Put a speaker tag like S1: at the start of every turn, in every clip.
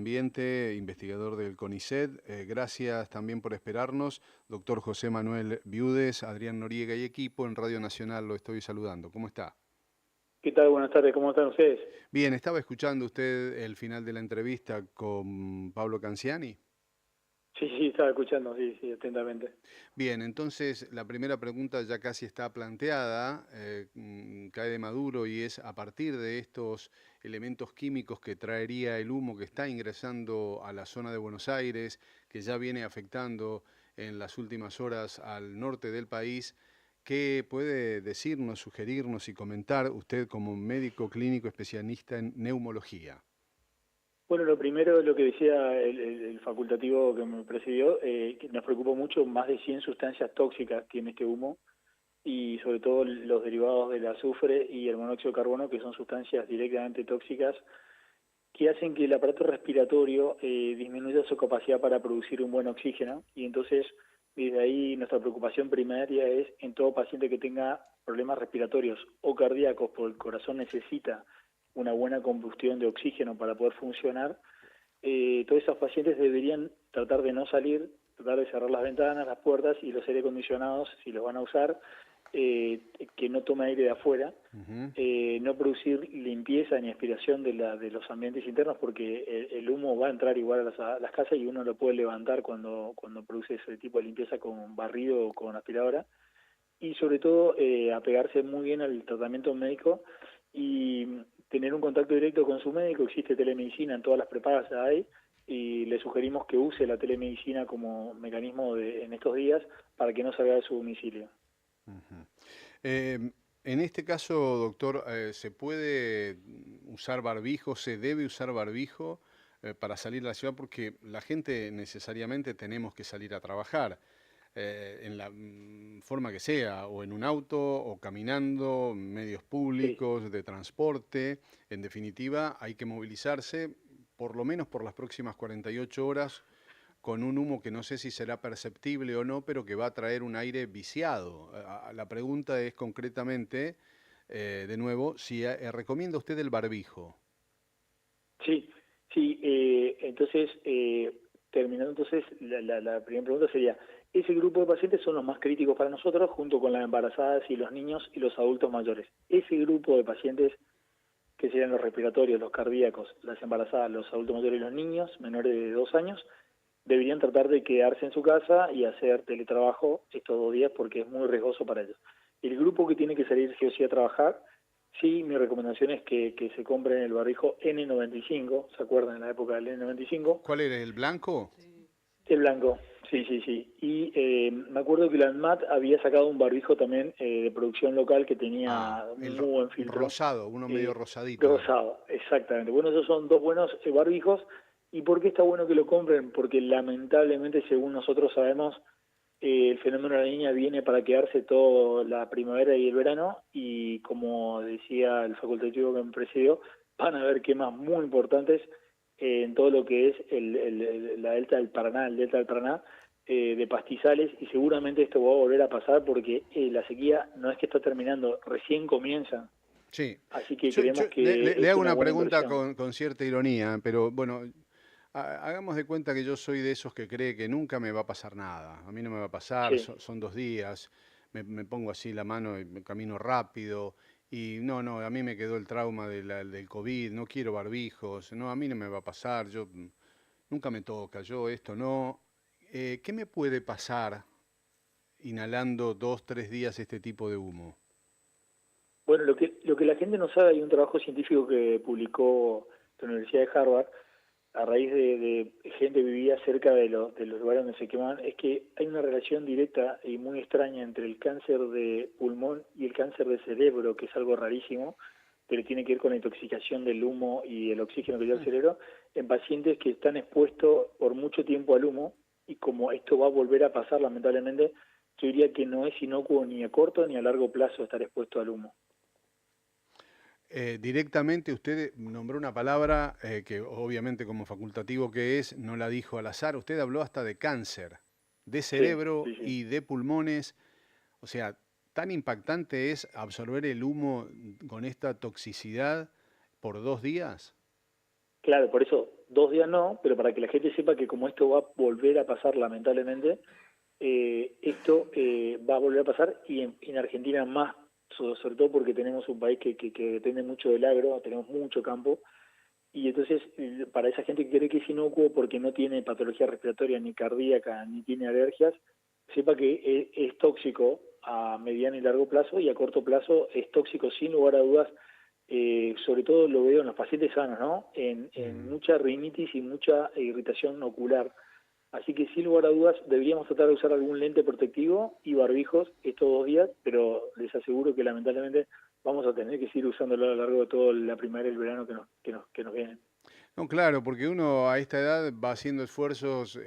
S1: Ambiente, investigador del CONICET. Gracias también por esperarnos. Doctor José Manuel Viudes, Adrián Noriega y equipo en Radio Nacional lo estoy saludando. ¿Cómo está?
S2: ¿Qué tal? Buenas tardes, ¿cómo están ustedes?
S1: Bien, ¿estaba escuchando usted el final de la entrevista con Pablo Canciani?
S2: Sí, sí, estaba escuchando, sí, sí, atentamente.
S1: Bien, entonces la primera pregunta ya casi está planteada, cae de maduro y es a partir de estos elementos químicos que traería el humo que está ingresando a la zona de Buenos Aires, que ya viene afectando en las últimas horas al norte del país, ¿qué puede decirnos, sugerirnos y comentar usted como médico clínico especialista en neumología?
S2: Bueno, lo primero, lo que decía el facultativo que me presidió, que nos preocupa mucho, más de 100 sustancias tóxicas tiene este humo, y sobre todo los derivados del azufre y el monóxido de carbono, que son sustancias directamente tóxicas, que hacen que el aparato respiratorio disminuya su capacidad para producir un buen oxígeno, y entonces desde ahí nuestra preocupación primaria es en todo paciente que tenga problemas respiratorios o cardíacos, porque el corazón necesita una buena combustión de oxígeno para poder funcionar. Todos esos pacientes deberían tratar de no salir, tratar de cerrar las ventanas, las puertas y los aire acondicionados, si los van a usar, que no tome aire de afuera,
S1: Ujú.
S2: no producir limpieza ni aspiración de los ambientes internos, porque el humo va a entrar igual a las casas y uno lo puede levantar cuando produce ese tipo de limpieza con barrido o con aspiradora, y sobre todo apegarse muy bien al tratamiento médico y tener un contacto directo con su médico. Existe telemedicina, en todas las prepagas ya hay, y le sugerimos que use la telemedicina como mecanismo en estos días para que no salga de su domicilio.
S1: Ujú. En este caso, doctor, ¿se puede usar barbijo? ¿Se debe usar barbijo para salir a la ciudad? Porque la gente necesariamente tenemos que salir a trabajar, en la forma que sea, o en un auto, o caminando, medios
S2: Sí.
S1: públicos, de transporte. En definitiva, hay que movilizarse por lo menos por las próximas 48 horas con un humo que no sé si será perceptible o no, pero que va a traer un aire viciado. La pregunta es concretamente, de nuevo, si recomienda usted el barbijo.
S2: Sí, sí, entonces, terminando entonces, la primera pregunta sería, ese grupo de pacientes son los más críticos para nosotros, junto con las embarazadas y los niños y los adultos mayores. Ese grupo de pacientes, que serían los respiratorios, los cardíacos, las embarazadas, los adultos mayores y los niños menores de 2 años, deberían tratar de quedarse en su casa y hacer teletrabajo estos 2 días porque es muy riesgoso para ellos. El grupo que tiene que salir sí o sí a trabajar, sí, mi recomendación es que se compren el barbijo N95, ¿se acuerdan en la época del N95?
S1: ¿Cuál era el blanco?
S2: El blanco, sí, sí, sí. Y me acuerdo que la ANMAT había sacado un barbijo también de producción local que tenía
S1: Ah, el
S2: muy buen filtro,
S1: rosado, uno medio rosadito.
S2: rosado, exactamente. Bueno, esos son dos buenos barbijos. ¿Y por qué está bueno que lo compren? Porque lamentablemente, según nosotros sabemos, el fenómeno de la niña viene para quedarse toda la primavera y el verano, y como decía el facultativo que me precedió, van a haber quemas muy importantes en todo lo que es la delta del Paraná, el delta del Paraná, de pastizales, y seguramente esto va a volver a pasar porque la sequía no es que está terminando, recién comienza,
S1: Sí.
S2: así que
S1: Yo
S2: creemos que
S1: le
S2: es
S1: hago
S2: una
S1: una
S2: buena
S1: pregunta
S2: inversión.
S1: con cierta ironía, pero bueno, hagamos de cuenta que yo soy de esos que cree que nunca me va a pasar nada. A mí no me va a pasar,
S2: Sí,
S1: son 2 días, me pongo así la mano y me camino rápido. Y no, no, a mí me quedó el trauma del COVID, no quiero barbijos, no, a mí no me va a pasar, yo nunca me toca, yo esto no. ¿Qué me puede pasar inhalando 2, 3 días este tipo de humo?
S2: bueno, lo que la gente no sabe, hay un trabajo científico que publicó la Universidad de Harvard a raíz de gente que vivía cerca de los lugares donde se quemaban, es que hay una relación directa y muy extraña entre el cáncer de pulmón y el cáncer de cerebro, que es algo rarísimo, pero tiene que ver con la intoxicación del humo y el oxígeno que lleva el cerebro, en pacientes que están expuestos por mucho tiempo al humo, y como esto va a volver a pasar lamentablemente, yo diría que no es inocuo ni a corto ni a largo plazo estar expuesto al humo.
S1: Directamente usted nombró una palabra que obviamente como facultativo que es, no la dijo al azar. Usted habló hasta de cáncer, de
S2: Sí,
S1: cerebro
S2: sí, sí.
S1: y de pulmones. O sea, tan impactante es absorber el humo con esta toxicidad por 2 días.
S2: Claro, por eso 2 días no, pero para que la gente sepa que como esto va a volver a pasar lamentablemente, esto va a volver a pasar y en Argentina más, sobre todo porque tenemos un país que depende mucho del agro, tenemos mucho campo, y entonces para esa gente que cree que es inocuo porque no tiene patología respiratoria ni cardíaca ni tiene alergias, sepa que es tóxico a mediano y largo plazo, y a corto plazo es tóxico sin lugar a dudas. Sobre todo lo veo en los pacientes sanos, ¿no? En mucha rinitis y mucha irritación ocular. Así que sin lugar a dudas deberíamos tratar de usar algún lente protectivo y barbijos estos 2 días, pero les aseguro que lamentablemente vamos a tener que seguir usándolo a lo largo de toda la primavera y el verano que nos vienen.
S1: No, claro, porque uno a esta edad va haciendo esfuerzos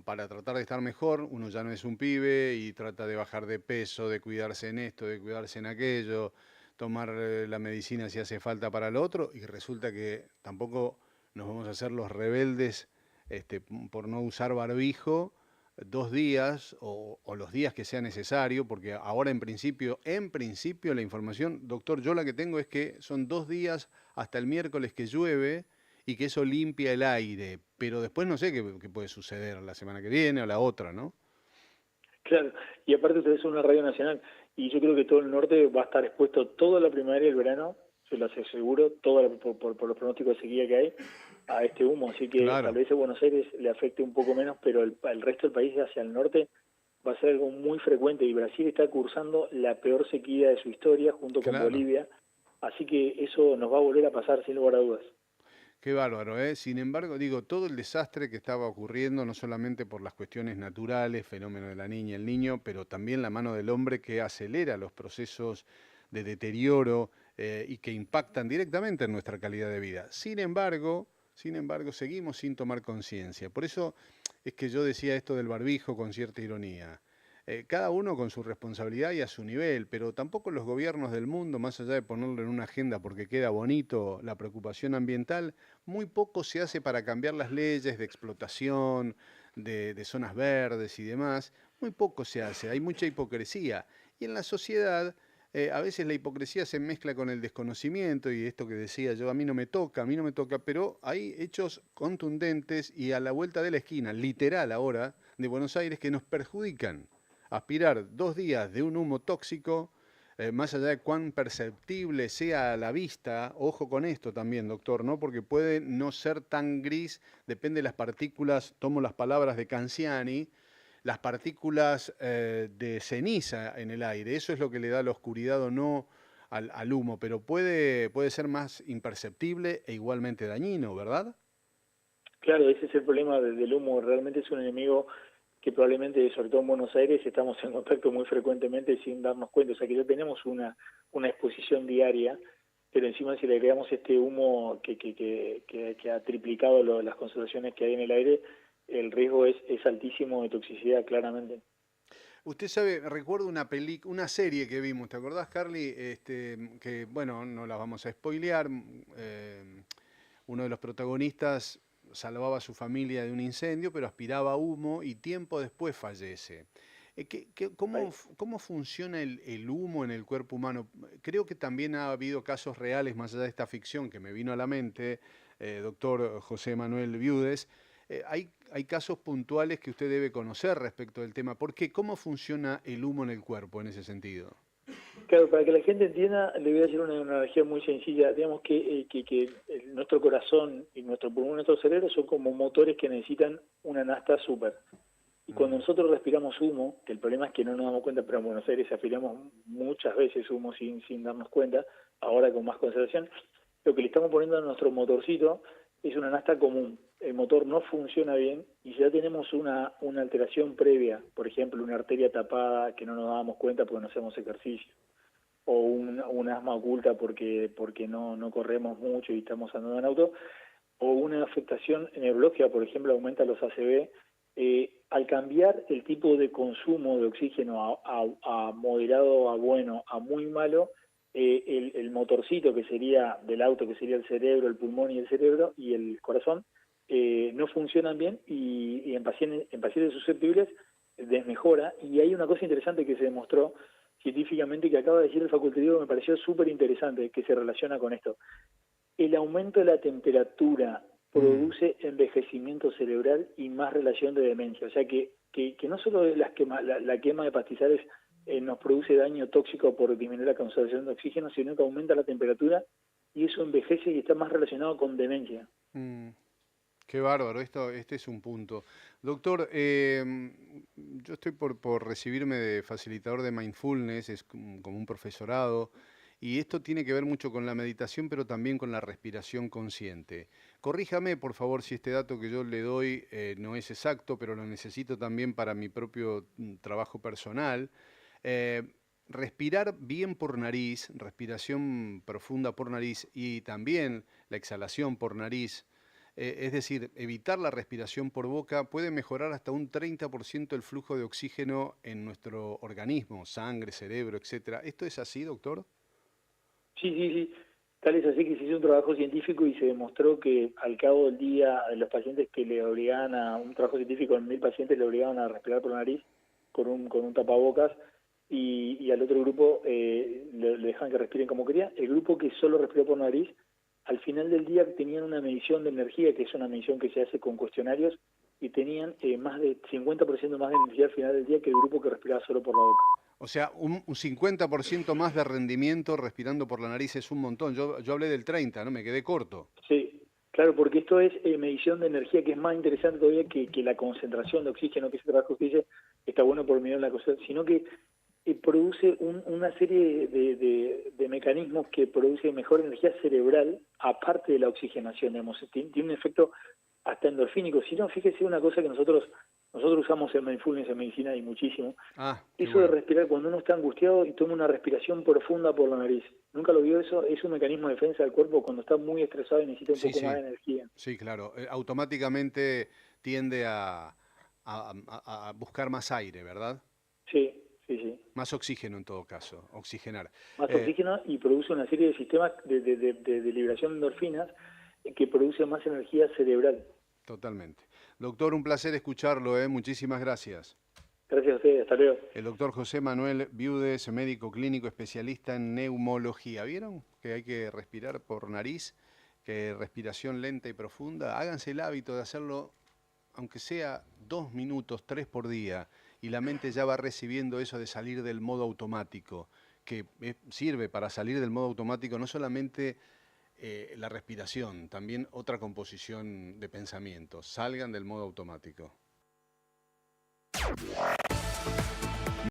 S1: para tratar de estar mejor. Uno ya no es un pibe y trata de bajar de peso, de cuidarse en esto, de cuidarse en aquello, tomar la medicina si hace falta para lo otro, y resulta que tampoco nos vamos a hacer los rebeldes por no usar barbijo 2 días o los días que sea necesario, porque ahora en principio la información, doctor, yo la que tengo es que son 2 días hasta el miércoles que llueve y que eso limpia el aire, pero después no sé qué puede suceder la semana que viene o la otra, ¿no?
S2: Claro, y aparte ustedes son una radio nacional, y yo creo que todo el norte va a estar expuesto toda la primavera y el verano, se lo aseguro, por los pronósticos de sequía que hay, a este humo. Así que tal
S1: Claro,
S2: vez a Buenos Aires le afecte un poco menos, pero el resto del país hacia el norte va a ser algo muy frecuente, y Brasil está cursando la peor sequía de su historia junto con
S1: claro.
S2: Bolivia, así que eso nos va a volver a pasar sin lugar a dudas.
S1: Qué bárbaro, ¿eh? Sin embargo, digo, todo el desastre que estaba ocurriendo, no solamente por las cuestiones naturales, fenómeno de la niña y el niño, pero también la mano del hombre que acelera los procesos de deterioro y que impactan directamente en nuestra calidad de vida. Sin embargo, seguimos sin tomar conciencia. Por eso es que yo decía esto del barbijo con cierta ironía. Cada uno con su responsabilidad y a su nivel, pero tampoco los gobiernos del mundo, más allá de ponerlo en una agenda porque queda bonito la preocupación ambiental, muy poco se hace para cambiar las leyes de explotación, de zonas verdes y demás. Muy poco se hace, hay mucha hipocresía. Y en la sociedad, a veces la hipocresía se mezcla con el desconocimiento y esto que decía yo, a mí no me toca, pero hay hechos contundentes y a la vuelta de la esquina, literal ahora, de Buenos Aires, que nos perjudican. Aspirar 2 días de un humo tóxico, más allá de cuán perceptible sea a la vista, ojo con esto también, doctor, ¿no? Porque puede no ser tan gris, depende de las partículas, tomo las palabras de Canziani, las partículas de ceniza en el aire, eso es lo que le da la oscuridad o no al humo, pero puede ser más imperceptible e igualmente dañino, ¿verdad?
S2: Claro, ese es el problema del humo, realmente es un enemigo que probablemente, sobre todo en Buenos Aires, estamos en contacto muy frecuentemente sin darnos cuenta. O sea que ya tenemos una exposición diaria, pero encima si le agregamos este humo que ha triplicado las concentraciones que hay en el aire, el riesgo es altísimo de toxicidad, claramente.
S1: Usted sabe, recuerdo una serie que vimos, ¿te acordás, Carly? Que, bueno, no la vamos a spoilear. Uno de los protagonistas salvaba a su familia de un incendio, pero aspiraba humo y tiempo después fallece. ¿Cómo,
S2: Ahí.
S1: cómo funciona el humo en el cuerpo humano? Creo que también ha habido casos reales, más allá de esta ficción que me vino a la mente, doctor José Manuel Viudes. Hay casos puntuales que usted debe conocer respecto del tema. ¿Por qué? ¿Cómo funciona el humo en el cuerpo en ese sentido?
S2: Claro, para que la gente entienda, le voy a decir una analogía muy sencilla. Digamos que nuestro corazón y nuestro pulmón, nuestro cerebro son como motores que necesitan una nafta súper. Y cuando
S1: Mm.
S2: nosotros respiramos humo, que el problema es que no nos damos cuenta, pero en Buenos Aires aspiramos muchas veces humo sin darnos cuenta, ahora con más concentración, lo que le estamos poniendo a nuestro motorcito es una nafta común. El motor no funciona bien y si ya tenemos una alteración previa, por ejemplo, una arteria tapada que no nos damos cuenta porque no hacemos ejercicio, o un asma oculta porque no corremos mucho y estamos andando en auto, o una afectación neurológica, por ejemplo, aumenta los ACV, al cambiar el tipo de consumo de oxígeno a moderado, a bueno, a muy malo, el motorcito que sería del auto, que sería el cerebro, el pulmón y el cerebro y el corazón, no funcionan bien y en pacientes susceptibles desmejora. Y hay una cosa interesante que se demostró científicamente que acaba de decir el facultativo que me pareció súper interesante, que se relaciona con esto. El aumento de la temperatura produce envejecimiento cerebral y más relación de demencia. O sea que no solo la quema de pastizales nos produce daño tóxico por disminuir la concentración de oxígeno, sino que aumenta la temperatura y eso envejece y está más relacionado con demencia.
S1: Qué bárbaro, este es un punto. Doctor, yo estoy por recibirme de facilitador de mindfulness, es como un profesorado, y esto tiene que ver mucho con la meditación, pero también con la respiración consciente. Corríjame, por favor, si este dato que yo le doy no es exacto, pero lo necesito también para mi propio trabajo personal. Eh, Respirar bien por nariz, respiración profunda por nariz y también la exhalación por nariz, es decir, evitar la respiración por boca puede mejorar hasta un 30% el flujo de oxígeno en nuestro organismo, sangre, cerebro, etcétera. ¿Esto es así, doctor?
S2: Sí. Tal es así que se hizo un trabajo científico y se demostró que al cabo del día los pacientes que le obligaban un trabajo científico en 1000 pacientes le obligaban a respirar por nariz con un tapabocas y al otro grupo le dejaban que respiren como querían. El grupo que solo respiró por nariz, al final del día tenían una medición de energía, que es una medición que se hace con cuestionarios, y tenían más de 50% más de energía al final del día que el grupo que respiraba solo por la boca.
S1: O sea, un 50% más de rendimiento respirando por la nariz es un montón. Yo hablé del 30, ¿no? Me quedé corto.
S2: Sí, claro, porque esto es medición de energía, que es más interesante todavía que la concentración de oxígeno, que ese trabajo que dice, está bueno por medir la cosa, sino que produce una serie de mecanismos que produce mejor energía cerebral, aparte de la oxigenación, digamos, tiene un efecto hasta endorfínico. Si no, fíjese una cosa que nosotros usamos en mindfulness en medicina y muchísimo, eso
S1: bueno.
S2: de respirar cuando uno está angustiado y toma una respiración profunda por la nariz. ¿Nunca lo vio eso? Es un mecanismo de defensa del cuerpo cuando está muy estresado y necesita un poco más de energía.
S1: Sí, claro. Automáticamente tiende a buscar más aire, ¿verdad?
S2: Sí.
S1: Más oxígeno en todo caso, oxigenar.
S2: Más oxígeno y produce una serie de sistemas de liberación de endorfinas que produce más energía cerebral.
S1: Totalmente. Doctor, un placer escucharlo, ¿eh? Muchísimas gracias.
S2: Gracias a ustedes, hasta luego.
S1: El doctor José Manuel Viudes, médico clínico especialista en neumología. ¿Vieron que hay que respirar por nariz? Que respiración lenta y profunda. Háganse el hábito de hacerlo, aunque sea 2 minutos, 3 por día, y la mente ya va recibiendo eso de salir del modo automático, que sirve para salir del modo automático no solamente la respiración, también otra composición de pensamientos. Salgan del modo automático.